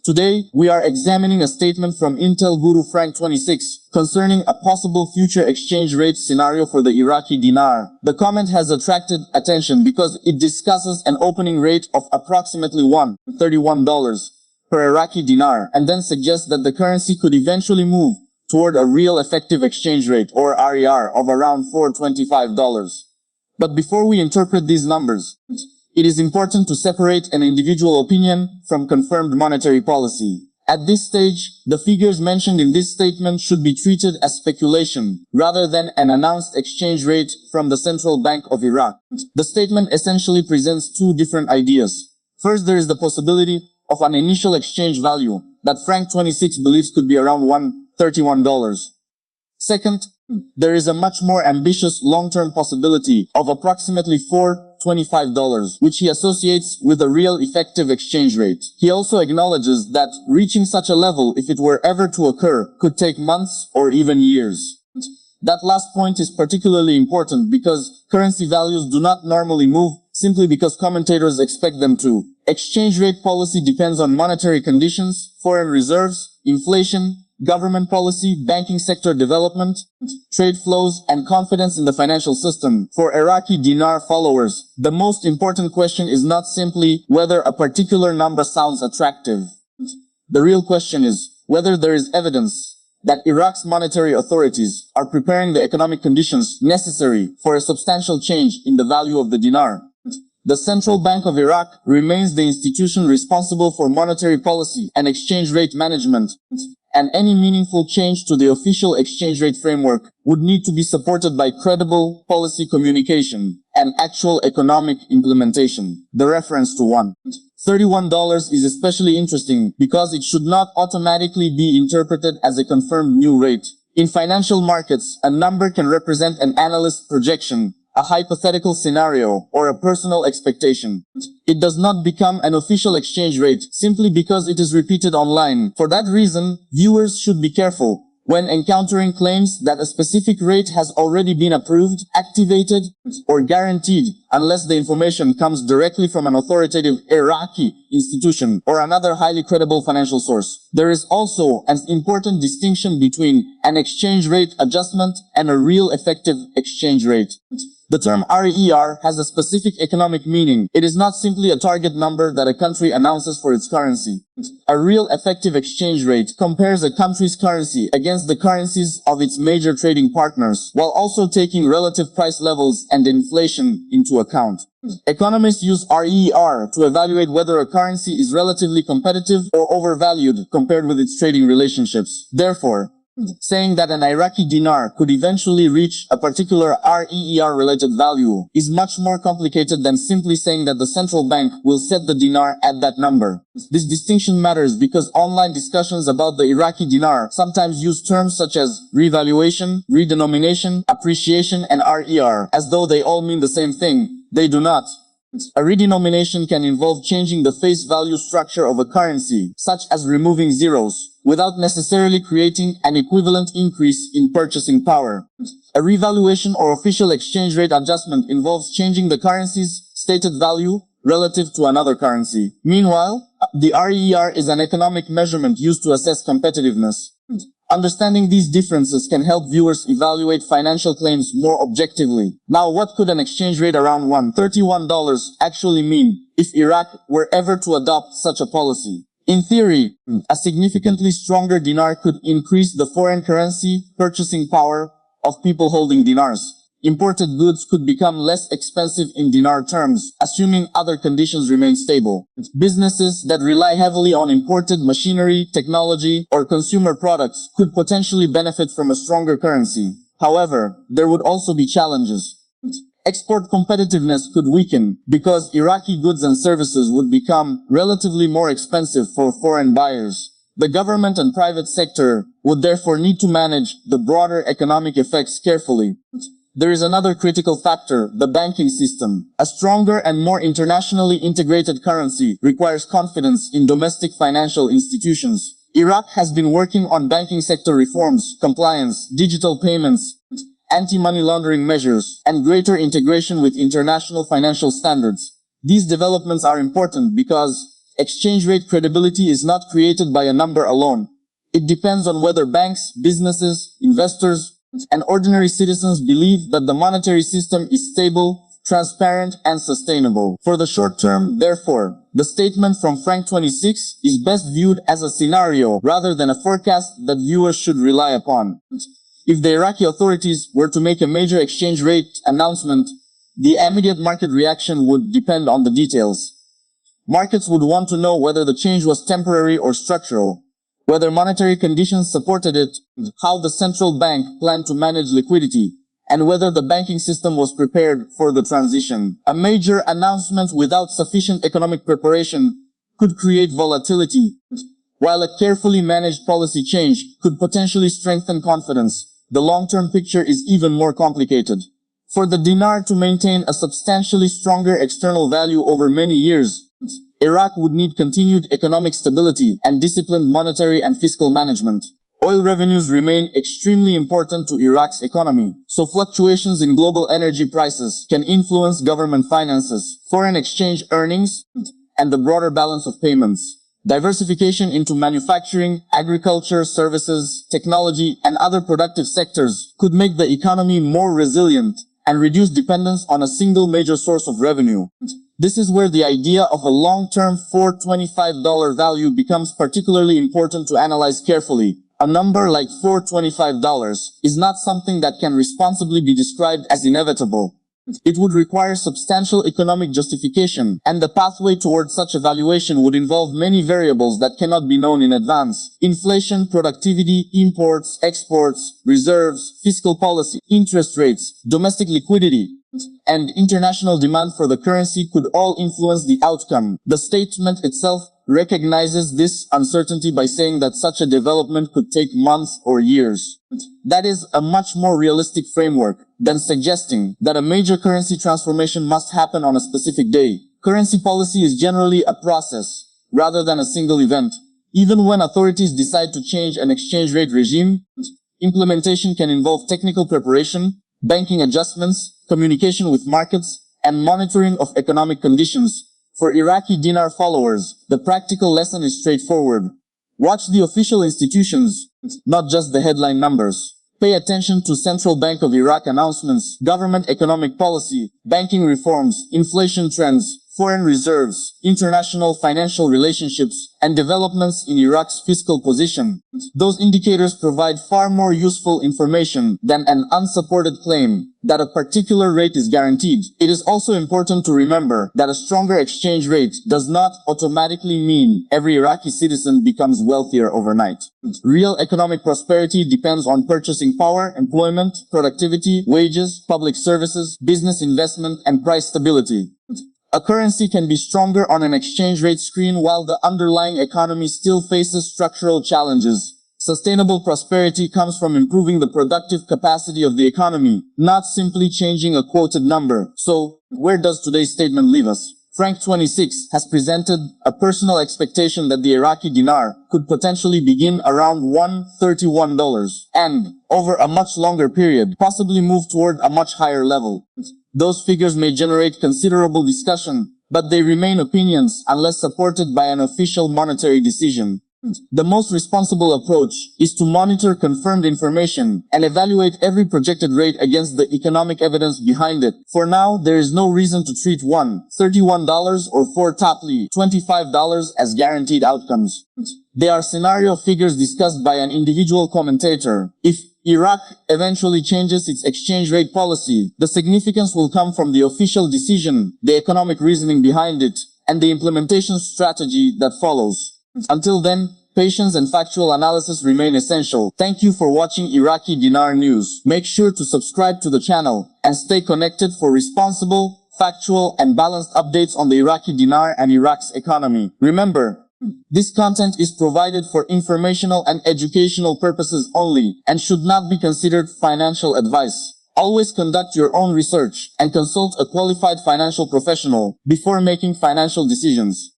Today, we are examining a statement from Intel guru Frank26 concerning a possible future exchange rate scenario for the Iraqi dinar. The comment has attracted attention because it discusses an opening rate of approximately $1.31 per Iraqi dinar and then suggests that the currency could eventually move toward a real effective exchange rate or RER of around $4.25. But before we interpret these numbers, it is important to separate an individual opinion from confirmed monetary policy. At this stage, the figures mentioned in this statement should be treated as speculation, rather than an announced exchange rate from the Central Bank of Iraq. The statement essentially presents two different ideas. First, there is the possibility of an initial exchange value that Frank26 believes could be around $1.31. Second, there is a much more ambitious long-term possibility of approximately $4.25, which he associates with a real effective exchange rate. He also acknowledges that reaching such a level, if it were ever to occur, could take months or even years. That last point is particularly important because currency values do not normally move simply because commentators expect them to. Exchange rate policy depends on monetary conditions, foreign reserves, inflation, government policy, banking sector development, trade flows, and confidence in the financial system. For Iraqi dinar followers, the most important question is not simply whether a particular number sounds attractive. The real question is whether there is evidence that Iraq's monetary authorities are preparing the economic conditions necessary for a substantial change in the value of the dinar. The Central Bank of Iraq remains the institution responsible for monetary policy and exchange rate management, and any meaningful change to the official exchange rate framework would need to be supported by credible policy communication and actual economic implementation. The reference to $1.31 is especially interesting because it should not automatically be interpreted as a confirmed new rate. In financial markets, a number can represent an analyst's projection, a hypothetical scenario, or a personal expectation. It does not become an official exchange rate simply because it is repeated online. For that reason, viewers should be careful when encountering claims that a specific rate has already been approved, activated, or guaranteed, unless the information comes directly from an authoritative Iraqi institution or another highly credible financial source. There is also an important distinction between an exchange rate adjustment and a real effective exchange rate. The term REER has a specific economic meaning. It is not simply a target number that a country announces for its currency. A real effective exchange rate compares a country's currency against the currencies of its major trading partners, while also taking relative price levels and inflation into account. Economists use REER to evaluate whether a currency is relatively competitive or overvalued compared with its trading relationships. Therefore, saying that an Iraqi dinar could eventually reach a particular REER-related value is much more complicated than simply saying that the central bank will set the dinar at that number. This distinction matters because online discussions about the Iraqi dinar sometimes use terms such as revaluation, redenomination, appreciation, and RER, as though they all mean the same thing. They do not. A redenomination can involve changing the face value structure of a currency, such as removing zeros, without necessarily creating an equivalent increase in purchasing power. A revaluation or official exchange rate adjustment involves changing the currency's stated value relative to another currency. Meanwhile, the REER is an economic measurement used to assess competitiveness. Understanding these differences can help viewers evaluate financial claims more objectively. Now, what could an exchange rate around $1.31 actually mean if Iraq were ever to adopt such a policy? In theory, a significantly stronger dinar could increase the foreign currency purchasing power of people holding dinars. Imported goods could become less expensive in dinar terms, assuming other conditions remain stable. Businesses that rely heavily on imported machinery, technology, or consumer products could potentially benefit from a stronger currency. However, there would also be challenges. Export competitiveness could weaken because Iraqi goods and services would become relatively more expensive for foreign buyers. The government and private sector would therefore need to manage the broader economic effects carefully. There is another critical factor, the banking system. A stronger and more internationally integrated currency requires confidence in domestic financial institutions. Iraq has been working on banking sector reforms, compliance, digital payments, anti-money laundering measures, and greater integration with international financial standards. These developments are important because Exchange rate credibility is not created by a number alone. It depends on whether banks, businesses, investors, and ordinary citizens believe that the monetary system is stable, transparent, and sustainable. For the short term, therefore, the statement from Frank26 is best viewed as a scenario rather than a forecast that viewers should rely upon. If the Iraqi authorities were to make a major exchange rate announcement, the immediate market reaction would depend on the details. Markets would want to know whether the change was temporary or structural, whether monetary conditions supported it, how the central bank planned to manage liquidity, and whether the banking system was prepared for the transition. A major announcement without sufficient economic preparation could create volatility, while a carefully managed policy change could potentially strengthen confidence. The long-term picture is even more complicated. For the dinar to maintain a substantially stronger external value over many years, Iraq would need continued economic stability and disciplined monetary and fiscal management. Oil revenues remain extremely important to Iraq's economy, so fluctuations in global energy prices can influence government finances, foreign exchange earnings, and the broader balance of payments. Diversification into manufacturing, agriculture, services, technology, and other productive sectors could make the economy more resilient and reduce dependence on a single major source of revenue. This is where the idea of a long-term $425 value becomes particularly important to analyze carefully. A number like $425 is not something that can responsibly be described as inevitable. It would require substantial economic justification, and the pathway towards such a valuation would involve many variables that cannot be known in advance. Inflation, productivity, imports, exports, reserves, fiscal policy, interest rates, domestic liquidity, and international demand for the currency could all influence the outcome. The statement itself recognizes this uncertainty by saying that such a development could take months or years. That is a much more realistic framework than suggesting that a major currency transformation must happen on a specific day. Currency policy is generally a process, rather than a single event. Even when authorities decide to change an exchange rate regime, implementation can involve technical preparation, banking adjustments, communication with markets, and monitoring of economic conditions. For Iraqi dinar followers, the practical lesson is straightforward. Watch the official institutions, not just the headline numbers. Pay attention to Central Bank of Iraq announcements, government economic policy, banking reforms, inflation trends, foreign reserves, international financial relationships, and developments in Iraq's fiscal position. Those indicators provide far more useful information than an unsupported claim that a particular rate is guaranteed. It is also important to remember that a stronger exchange rate does not automatically mean every Iraqi citizen becomes wealthier overnight. Real economic prosperity depends on purchasing power, employment, productivity, wages, public services, business investment, and price stability. A currency can be stronger on an exchange rate screen while the underlying economy still faces structural challenges. Sustainable prosperity comes from improving the productive capacity of the economy, not simply changing a quoted number. So, where does today's statement leave us? Frank26 has presented a personal expectation that the Iraqi dinar could potentially begin around $131 and, over a much longer period, possibly move toward a much higher level. Those figures may generate considerable discussion, but they remain opinions unless supported by an official monetary decision. The most responsible approach is to monitor confirmed information and evaluate every projected rate against the economic evidence behind it. For now, there is no reason to treat $131 or $425 as guaranteed outcomes. They are scenario figures discussed by an individual commentator. If Iraq eventually changes its exchange rate policy, the significance will come from the official decision, the economic reasoning behind it, and the implementation strategy that follows. Until then, patience and factual analysis remain essential. Thank you for watching Iraqi Dinar News. Make sure to subscribe to the channel and stay connected for responsible, factual, and balanced updates on the Iraqi dinar and Iraq's economy. Remember, this content is provided for informational and educational purposes only and should not be considered financial advice. Always conduct your own research and consult a qualified financial professional before making financial decisions.